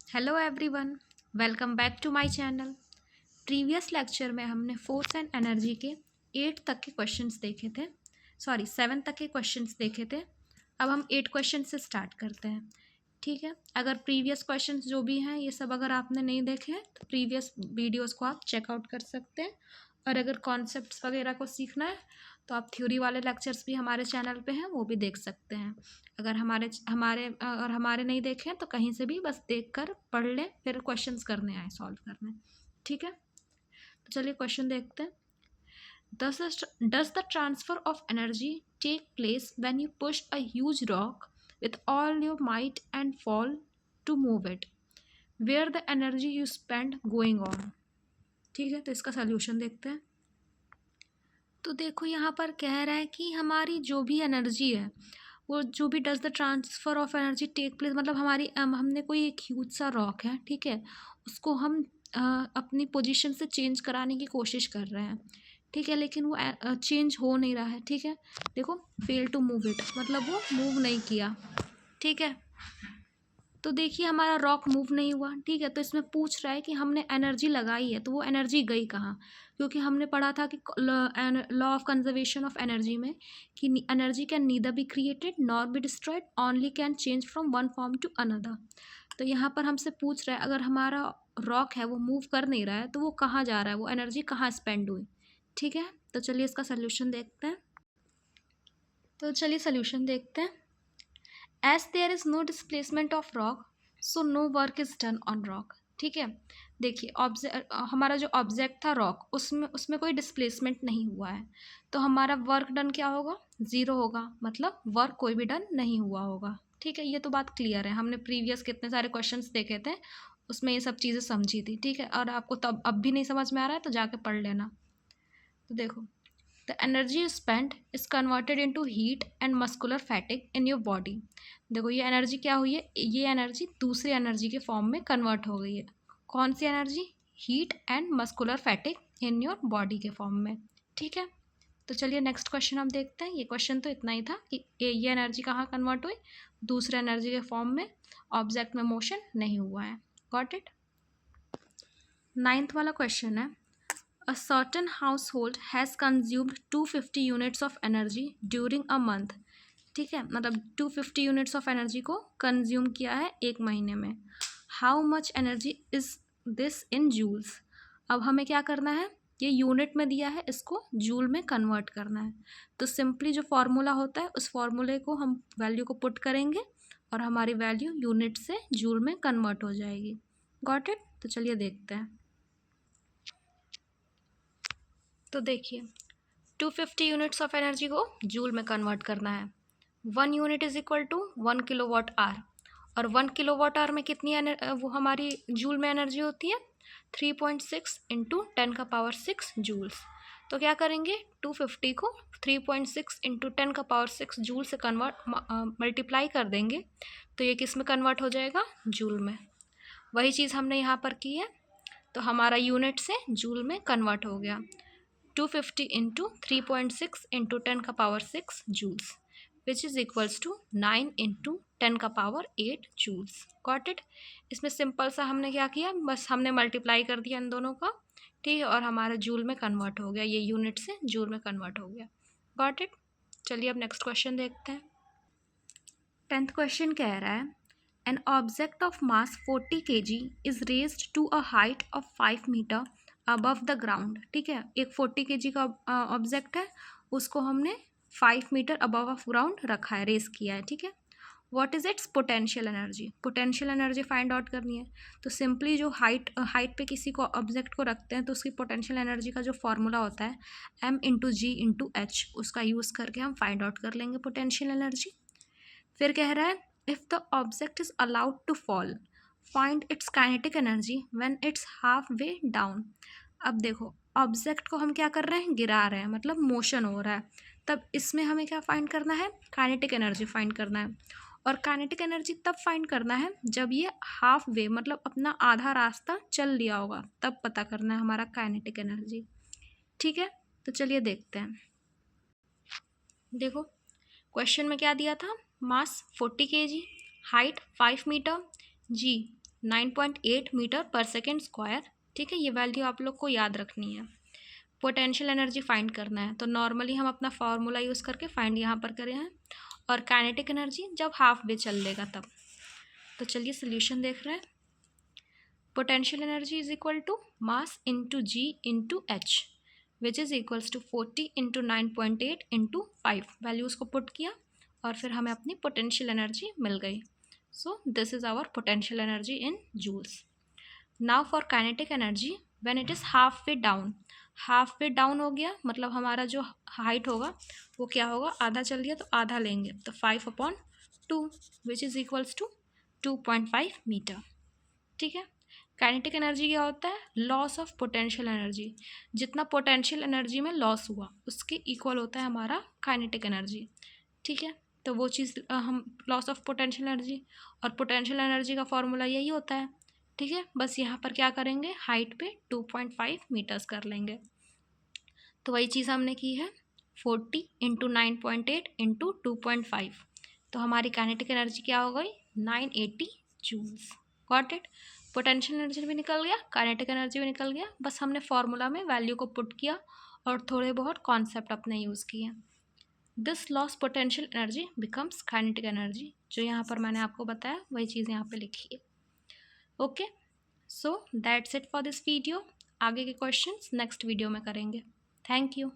Hello everyone, welcome back to my channel. Previous lecture में हमने force and energy के 8 तक के क्वेश्चंस देखे थे, 7 तक के क्वेश्चंस देखे थे। अब हम 8 क्वेश्चन से स्टार्ट करते हैं। ठीक है, अगर प्रीवियस क्वेश्चंस जो भी हैं ये सब अगर आपने नहीं देखे हैं तो प्रीवियस वीडियोस को आप चेकआउट कर सकते हैं। और अगर कॉन्सेप्ट्स वगैरह को सीखना है तो आप थ्योरी वाले लेक्चर्स भी हमारे चैनल पे हैं, वो भी देख सकते हैं। अगर हमारे हमारे और हमारे नहीं देखे हैं तो कहीं से भी बस देख कर पढ़ लें, फिर क्वेश्चंस करने आए सॉल्व करने। ठीक है, तो चलिए क्वेश्चन देखते हैं। Does the transfer of energy take place when you push a huge rock with all your might and fall to move it? Where the energy you spend going on? ठीक है, तो इसका सल्यूशन देखते हैं। तो देखो यहाँ पर कह रहा है कि हमारी जो भी एनर्जी है वो जो भी does the transfer of energy take place, मतलब हमारी हमने कोई एक ह्यूज सा रॉक है, ठीक है, उसको हम अपनी पोजीशन से चेंज कराने की कोशिश कर रहे हैं। ठीक है, लेकिन वो चेंज हो नहीं रहा है। ठीक है, देखो फेल टू मूव इट, मतलब वो मूव नहीं किया। ठीक है, तो देखिए हमारा रॉक मूव नहीं हुआ। ठीक है, तो इसमें पूछ रहा है कि हमने एनर्जी लगाई है तो वो एनर्जी गई कहाँ, क्योंकि हमने पढ़ा था कि law of conservation of energy में कि energy can neither be created nor be destroyed, only can change from one form to another. तो यहाँ पर हमसे पूछ रहा है अगर हमारा रॉक है वो मूव कर नहीं रहा है तो वो कहाँ जा रहा है, वो एनर्जी कहाँ स्पेंड हुई। ठीक है, तो चलिए इसका सोल्यूशन देखते हैं। तो चलिए सोल्यूशन देखते हैं। As there is no displacement of rock so no work is done on rock. ठीक है, देखिए हमारा जो ऑब्जेक्ट था रॉक, उसमें उसमें कोई डिस्प्लेसमेंट नहीं हुआ है, तो हमारा वर्क डन क्या होगा, ज़ीरो होगा, मतलब वर्क कोई भी डन नहीं हुआ होगा। ठीक है, ये तो बात क्लियर है, हमने प्रीवियस कितने सारे क्वेश्चंस देखे थे उसमें ये सब चीज़ें समझी थी। ठीक है, और आपको तब अब भी नहीं समझ में आ रहा है तो जाके पढ़ लेना। तो देखो, the energy spent is converted into heat and muscular fatigue in your body. देखो ये एनर्जी क्या हुई है, ये एनर्जी दूसरी एनर्जी के फॉर्म में कन्वर्ट हो गई है। कौन सी energy, heat and muscular fatigue in your body के फॉर्म में। ठीक है, तो चलिए नेक्स्ट क्वेश्चन हम देखते हैं। ये क्वेश्चन तो इतना ही था कि ये एनर्जी कहाँ कन्वर्ट हुई, दूसरे एनर्जी के फॉर्म में, ऑब्जेक्ट में मोशन नहीं हुआ है। Got it. 9th वाला क्वेश्चन है, A certain household has consumed 250 units of energy during a month। ठीक है, मतलब 250 यूनिट्स ऑफ एनर्जी को कंज्यूम किया है एक महीने में। How much energy is this in joules. अब हमें क्या करना है, ये यूनिट में दिया है, इसको जूल में कन्वर्ट करना है। तो सिंपली जो फॉर्मूला होता है उस फॉर्मूले को हम वैल्यू को पुट करेंगे और हमारी वैल्यू यूनिट से जूल में कन्वर्ट हो जाएगी। Got it. तो चलिए देखते हैं। तो देखिए 250 यूनिट्स ऑफ एनर्जी को जूल में कन्वर्ट करना है। 1 unit is equal to 1 kilowatt hour, और 1 किलोवाट आवर में कितनी वो हमारी जूल में एनर्जी होती है 3.6 इंटू 10⁻6 जूल्स। तो क्या करेंगे, 250 को 3.6 इंटू 10⁻6 जूल से मल्टीप्लाई कर देंगे तो ये किस में कन्वर्ट हो जाएगा, जूल में। वही चीज़ हमने यहाँ पर की है, तो हमारा यूनिट से जूल में कन्वर्ट हो गया। 250 into 3.6 into 10⁻6 joules which is equals to 9 into 10⁸ joules. Got it. इसमें सिंपल सा हमने क्या किया, बस हमने मल्टीप्लाई कर दिया इन दोनों का। ठीक है, और हमारा जूल में कन्वर्ट हो गया, ये यूनिट से जूल में कन्वर्ट हो गया। Got it. चलिए अब नेक्स्ट क्वेश्चन देखते हैं। 10th क्वेश्चन कह रहा है, an object of mass 40 kg is raised to a height of 5 metre above the ground. ठीक है, एक 40 kg का ऑब्जेक्ट है, उसको हमने 5 मीटर अबव ऑफ ग्राउंड रखा है, रेस किया है। ठीक है, what is it's potential energy, potential energy find out करनी है। तो सिंपली जो हाइट पे किसी को ऑब्जेक्ट को रखते हैं तो उसकी पोटेंशियल एनर्जी का जो फॉर्मूला होता है m/g/h, उसका यूज़ करके हम फाइंड आउट कर लेंगे पोटेंशियल एनर्जी। फिर कह रहा है, if the object is allowed to fall find its kinetic energy when it's half way down. अब देखो ऑब्जेक्ट को हम क्या कर रहे हैं, गिरा रहे हैं, मतलब मोशन हो रहा है, तब इसमें हमें क्या फाइंड करना है, काइनेटिक एनर्जी फाइंड करना है। और काइनेटिक एनर्जी तब फाइंड करना है जब ये हाफ वे, मतलब अपना आधा रास्ता चल लिया होगा, तब पता करना है हमारा काइनेटिक एनर्जी। ठीक है, तो चलिए देखते हैं। देखो क्वेश्चन में क्या दिया था, मास 40 kg, हाइट 5 मीटर, जी 9.8 मीटर पर सेकेंड स्क्वायर। ठीक है, ये वैल्यू आप लोग को याद रखनी है। पोटेंशियल एनर्जी फाइंड करना है, तो नॉर्मली हम अपना फार्मूला यूज़ करके फाइंड यहाँ पर करे हैं। और काइनेटिक एनर्जी जब हाफ वे चल लेगा तब। तो चलिए सोल्यूशन देख रहे हैं। Potential energy is equal to mass into g into h, which is equals to 40 into 9.8 into 5। Values को पुट किया और फिर हमें अपनी पोटेंशियल एनर्जी मिल गई। So this is our potential energy in joules. Now for kinetic energy when it is half way down. Half way down हो गया मतलब हमारा जो हाइट होगा वो क्या होगा, आधा चल गया तो आधा लेंगे, तो 5/2 which is equals to 2.5 metre. ठीक है, काइनेटिक एनर्जी क्या होता है, लॉस ऑफ पोटेंशियल एनर्जी। जितना पोटेंशियल एनर्जी में लॉस हुआ उसके इक्वल होता है हमारा काइनेटिक एनर्जी। ठीक है, तो वो चीज़ हम लॉस ऑफ पोटेंशियल एनर्जी, और पोटेंशियल एनर्जी का फॉर्मूला यही होता है। ठीक है, बस यहाँ पर क्या करेंगे, हाइट पे 2.5 मीटर्स कर लेंगे। तो वही चीज़ हमने की है, 40 इंटू 9.8 इंटू 2.5, तो हमारी काइनेटिक एनर्जी क्या हो गई, 980 joules. Got it. Potential energy भी निकल गया, काइनेटिक एनर्जी भी निकल गया, बस हमने फॉर्मूला में वैल्यू को पुट किया और थोड़े बहुत कॉन्सेप्ट अपने यूज़ किए। This loss potential energy becomes kinetic energy. जो यहाँ पर मैंने आपको बताया वही चीज़ यहाँ पे लिखी है। Okay, so that's it for this video. आगे के क्वेश्चंस नेक्स्ट वीडियो में करेंगे। Thank you.